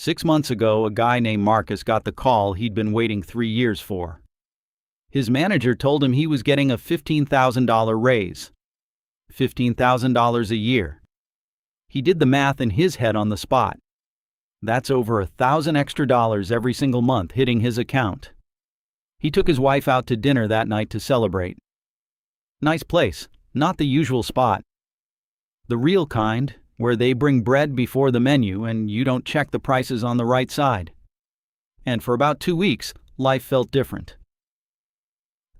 6 months ago, a guy named Marcus got the call he'd been waiting 3 years for. His manager told him he was getting a $15,000 raise. $15,000 a year. He did the math in his head on the spot. That's over $1,000 extra every single month hitting his account. He took his wife out to dinner that night to celebrate. Nice place, not the usual spot. The real kind, where they bring bread before the menu and you don't check the prices on the right side. And for about 2 weeks, life felt different.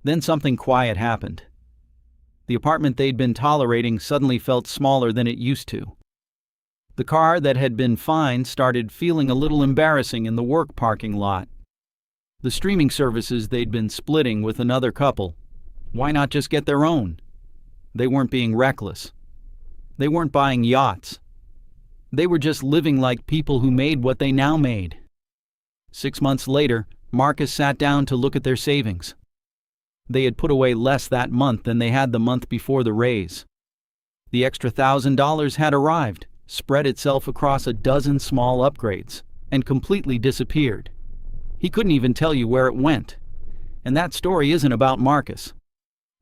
Then something quiet happened. The apartment they'd been tolerating suddenly felt smaller than it used to. The car that had been fine started feeling a little embarrassing in the work parking lot. The streaming services they'd been splitting with another couple, why not just get their own? They weren't being reckless. They weren't buying yachts. They were just living like people who made what they now made. 6 months later, Marcus sat down to look at their savings. They had put away less that month than they had the month before the raise. The extra $1,000 had arrived, spread itself across a dozen small upgrades, and completely disappeared. He couldn't even tell you where it went. And that story isn't about Marcus.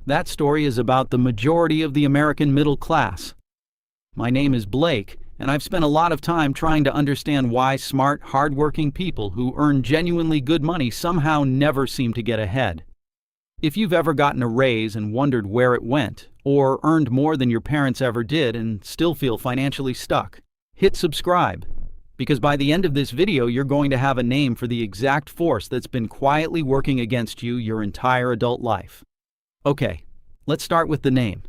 That story is about the majority of the American middle class. My name is Blake, and I've spent a lot of time trying to understand why smart, hardworking people who earn genuinely good money somehow never seem to get ahead. If you've ever gotten a raise and wondered where it went, or earned more than your parents ever did and still feel financially stuck, hit subscribe, because by the end of this video you're going to have a name for the exact force that's been quietly working against you your entire adult life. Okay, let's start with the name.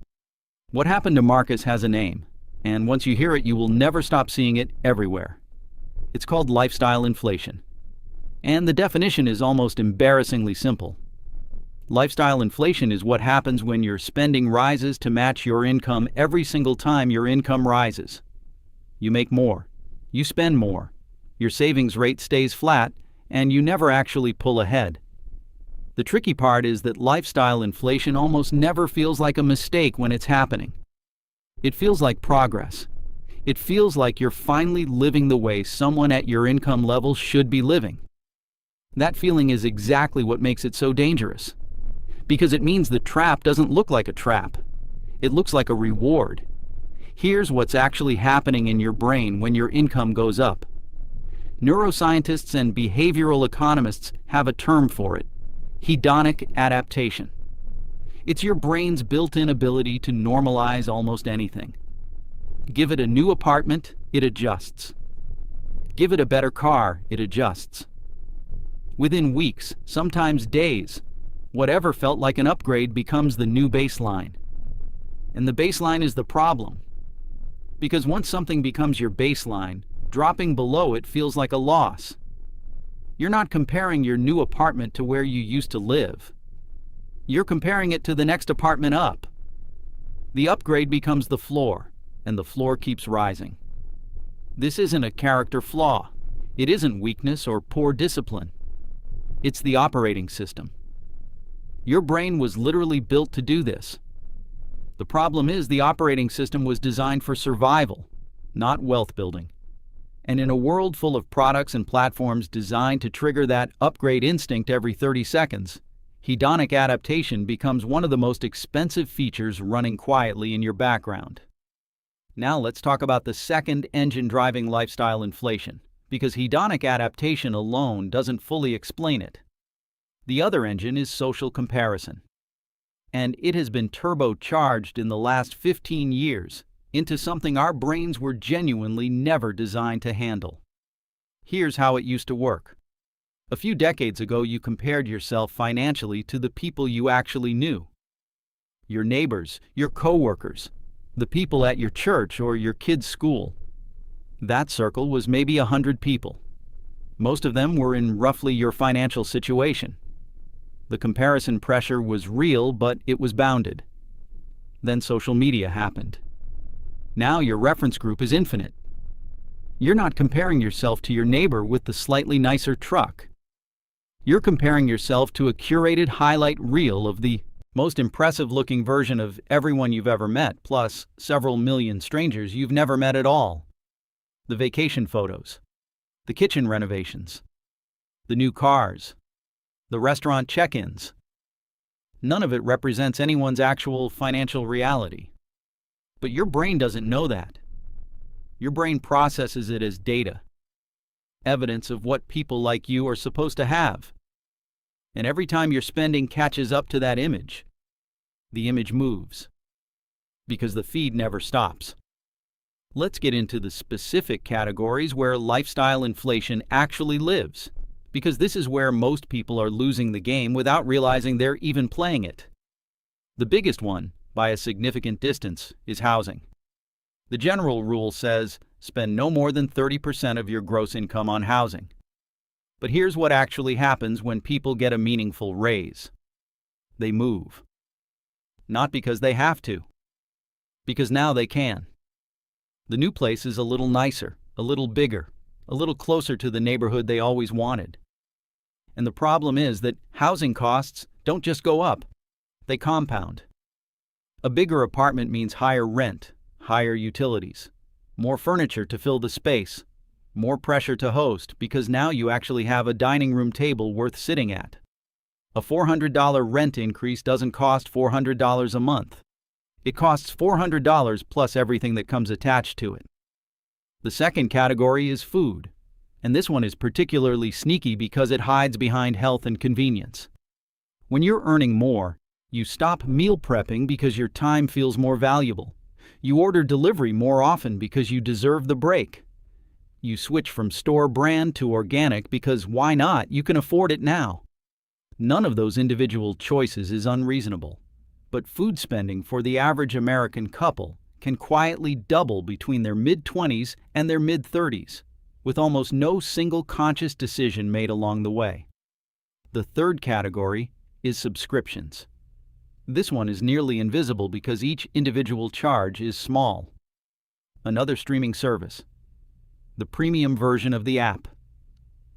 What happened to Marcus has a name, and once you hear it you will never stop seeing it everywhere. It's called lifestyle inflation. And the definition is almost embarrassingly simple. Lifestyle inflation is what happens when your spending rises to match your income every single time your income rises. You make more. You spend more. Your savings rate stays flat, and you never actually pull ahead. The tricky part is that lifestyle inflation almost never feels like a mistake when it's happening. It feels like progress. It feels like you're finally living the way someone at your income level should be living. That feeling is exactly what makes it so dangerous. Because it means the trap doesn't look like a trap. It looks like a reward. Here's what's actually happening in your brain when your income goes up. Neuroscientists and behavioral economists have a term for it: hedonic adaptation. It's your brain's built-in ability to normalize almost anything. Give it a new apartment, it adjusts. Give it a better car, it adjusts. Within weeks, sometimes days, whatever felt like an upgrade becomes the new baseline. And the baseline is the problem. Because once something becomes your baseline, dropping below it feels like a loss. You're not comparing your new apartment to where you used to live. You're comparing it to the next apartment up. The upgrade becomes the floor, and the floor keeps rising. This isn't a character flaw. It isn't weakness or poor discipline. It's the operating system. Your brain was literally built to do this. The problem is the operating system was designed for survival, not wealth building. And in a world full of products and platforms designed to trigger that upgrade instinct every 30 seconds, hedonic adaptation becomes one of the most expensive features running quietly in your background. Now let's talk about the second engine driving lifestyle inflation, because hedonic adaptation alone doesn't fully explain it. The other engine is social comparison. And it has been turbocharged in the last 15 years into something our brains were genuinely never designed to handle. Here's how it used to work. A few decades ago, you compared yourself financially to the people you actually knew. Your neighbors, your coworkers, the people at your church or your kid's school. That circle was maybe 100 people. Most of them were in roughly your financial situation. The comparison pressure was real, but it was bounded. Then social media happened. Now your reference group is infinite. You're not comparing yourself to your neighbor with the slightly nicer truck. You're comparing yourself to a curated highlight reel of the most impressive-looking version of everyone you've ever met, plus several million strangers you've never met at all. The vacation photos. the kitchen renovations, the new cars, the restaurant check-ins. None of it represents anyone's actual financial reality. But your brain doesn't know that. Your brain processes it as data, evidence of what people like you are supposed to have. And every time your spending catches up to that image, the image moves, because the feed never stops. Let's get into the specific categories where lifestyle inflation actually lives, because this is where most people are losing the game without realizing they're even playing it. The biggest one, by a significant distance, is housing. The general rule says spend no more than 30% of your gross income on housing. But here's what actually happens when people get a meaningful raise. They move. Not because they have to, because now they can. The new place is a little nicer, a little bigger, a little closer to the neighborhood they always wanted. And the problem is that housing costs don't just go up, they compound. A bigger apartment means higher rent, higher utilities, more furniture to fill the space, more pressure to host because now you actually have a dining room table worth sitting at. A $400 rent increase doesn't cost $400 a month. It costs $400 plus everything that comes attached to it. The second category is food, and this one is particularly sneaky because it hides behind health and convenience. When you're earning more, you stop meal prepping because your time feels more valuable. You order delivery more often because you deserve the break. You switch from store brand to organic because why not? You can afford it now. None of those individual choices is unreasonable. But food spending for the average American couple can quietly double between their mid-20s and their mid-30s, with almost no single conscious decision made along the way. The third category is subscriptions. This one is nearly invisible because each individual charge is small. Another streaming service, the premium version of the app,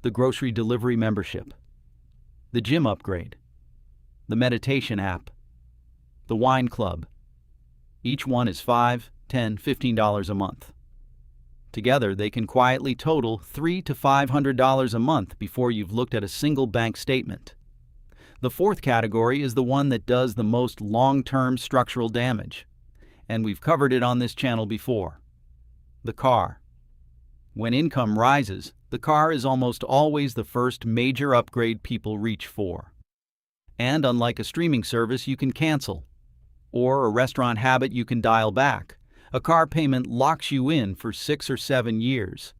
the grocery delivery membership, the gym upgrade, the meditation app, the wine club. Each one is $5, $10, $15 a month. Together, they can quietly total $300 to $500 a month before you've looked at a single bank statement. The fourth category is the one that does the most long-term structural damage, and we've covered it on this channel before. The car. When income rises, the car is almost always the first major upgrade people reach for. And unlike a streaming service you can cancel, or a restaurant habit you can dial back, a car payment locks you in for 6 or 7 years.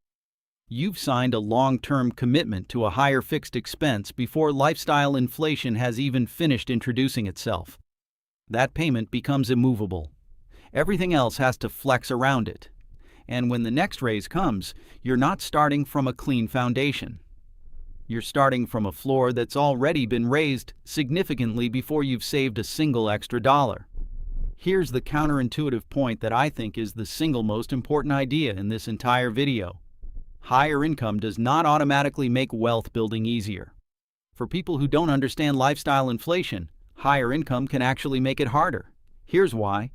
You've signed a long-term commitment to a higher fixed expense before lifestyle inflation has even finished introducing itself. That payment becomes immovable. Everything else has to flex around it. And when the next raise comes, you're not starting from a clean foundation. You're starting from a floor that's already been raised significantly before you've saved a single extra dollar. Here's the counterintuitive point that I think is the single most important idea in this entire video. Higher income does not automatically make wealth building easier. For people who don't understand lifestyle inflation, higher income can actually make it harder. Here's why.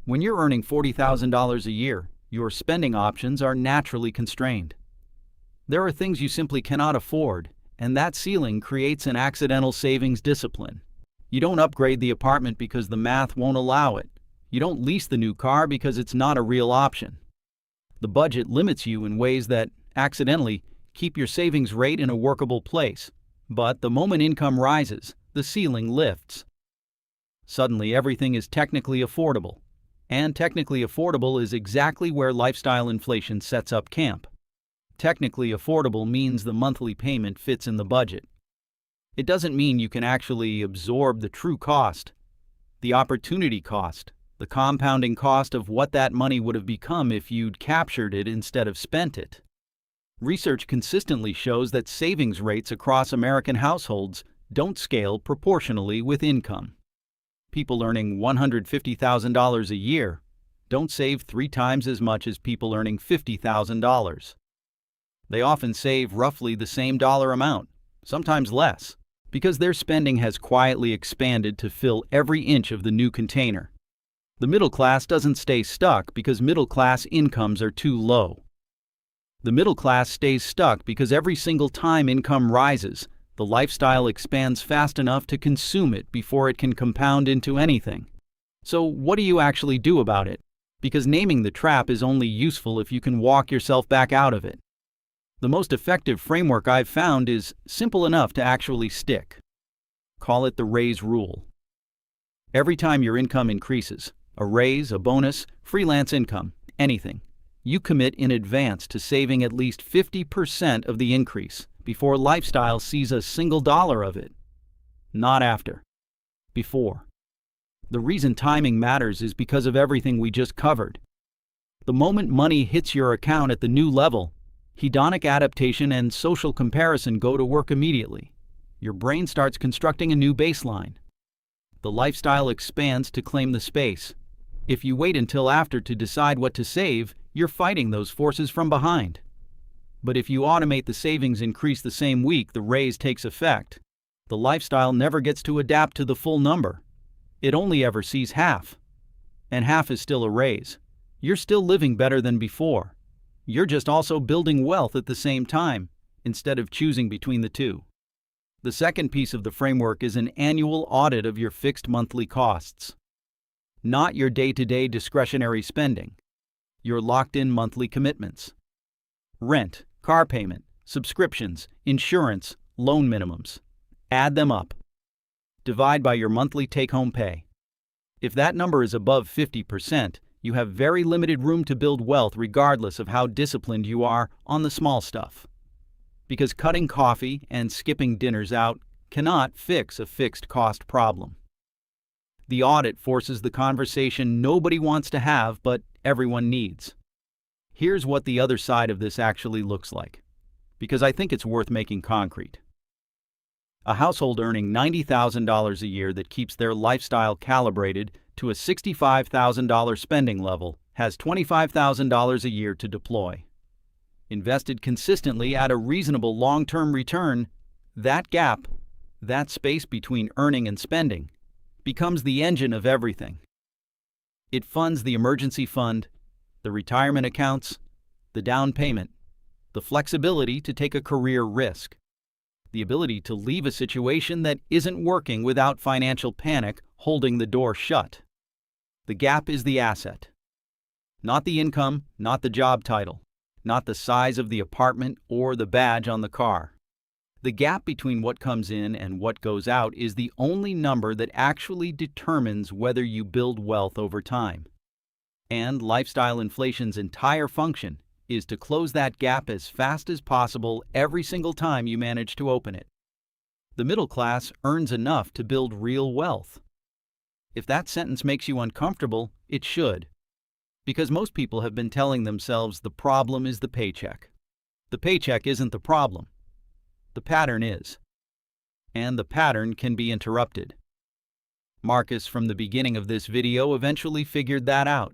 When you're earning $40,000 a year, your spending options are naturally constrained. There are things you simply cannot afford, and that ceiling creates an accidental savings discipline. You don't upgrade the apartment because the math won't allow it. You don't lease the new car because it's not a real option. The budget limits you in ways that, accidentally, keep your savings rate in a workable place. But the moment income rises, the ceiling lifts. Suddenly everything is technically affordable. And technically affordable is exactly where lifestyle inflation sets up camp. Technically affordable means the monthly payment fits in the budget. It doesn't mean you can actually absorb the true cost, the opportunity cost, the compounding cost of what that money would have become if you'd captured it instead of spent it. Research consistently shows that savings rates across American households don't scale proportionally with income. People earning $150,000 a year don't save 3 times as much as people earning $50,000. They often save roughly the same dollar amount, sometimes less, because their spending has quietly expanded to fill every inch of the new container. The middle class doesn't stay stuck because middle class incomes are too low. The middle class stays stuck because every single time income rises, the lifestyle expands fast enough to consume it before it can compound into anything. So what do you actually do about it? Because naming the trap is only useful if you can walk yourself back out of it. The most effective framework I've found is simple enough to actually stick. Call it the raise rule. Every time your income increases, a raise, a bonus, freelance income, anything, you commit in advance to saving at least 50% of the increase before lifestyle sees a single dollar of it. Not after. Before. The reason timing matters is because of everything we just covered. The moment money hits your account at the new level, hedonic adaptation and social comparison go to work immediately. Your brain starts constructing a new baseline. The lifestyle expands to claim the space. If you wait until after to decide what to save, you're fighting those forces from behind. But if you automate the savings increase the same week the raise takes effect, the lifestyle never gets to adapt to the full number. It only ever sees half. And half is still a raise. You're still living better than before. You're just also building wealth at the same time, instead of choosing between the two. The second piece of the framework is an annual audit of your fixed monthly costs. Not your day-to-day discretionary spending. Your locked-in monthly commitments. Rent, car payment, subscriptions, insurance, loan minimums. Add them up. Divide by your monthly take-home pay. If that number is above 50%, you have very limited room to build wealth regardless of how disciplined you are on the small stuff. Because cutting coffee and skipping dinners out cannot fix a fixed cost problem. The audit forces the conversation nobody wants to have but everyone needs. Here's what the other side of this actually looks like, because I think it's worth making concrete. A household earning $90,000 a year that keeps their lifestyle calibrated to a $65,000 spending level has $25,000 a year to deploy. Invested consistently at a reasonable long-term return, that gap, that space between earning and spending, becomes the engine of everything. It funds the emergency fund, the retirement accounts, the down payment, the flexibility to take a career risk, the ability to leave a situation that isn't working without financial panic holding the door shut. The gap is the asset. Not the income, not the job title, not the size of the apartment or the badge on the car. The gap between what comes in and what goes out is the only number that actually determines whether you build wealth over time. And lifestyle inflation's entire function is to close that gap as fast as possible every single time you manage to open it. The middle class earns enough to build real wealth. If that sentence makes you uncomfortable, it should. Because most people have been telling themselves the problem is the paycheck. The paycheck isn't the problem. The pattern is. And the pattern can be interrupted. Marcus, from the beginning of this video, eventually figured that out.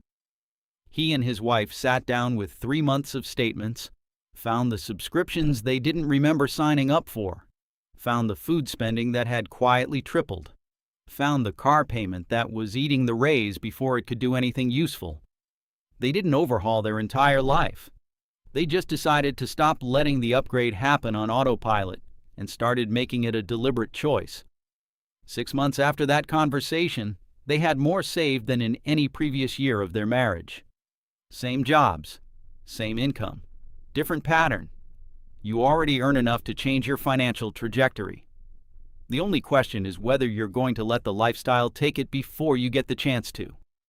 He and his wife sat down with 3 months of statements, found the subscriptions they didn't remember signing up for, found the food spending that had quietly tripled, found the car payment that was eating the raise before it could do anything useful. They didn't overhaul their entire life. They just decided to stop letting the upgrade happen on autopilot and started making it a deliberate choice. 6 months after that conversation, they had more saved than in any previous year of their marriage. Same jobs, same income, different pattern. You already earn enough to change your financial trajectory. The only question is whether you're going to let the lifestyle take it before you get the chance to.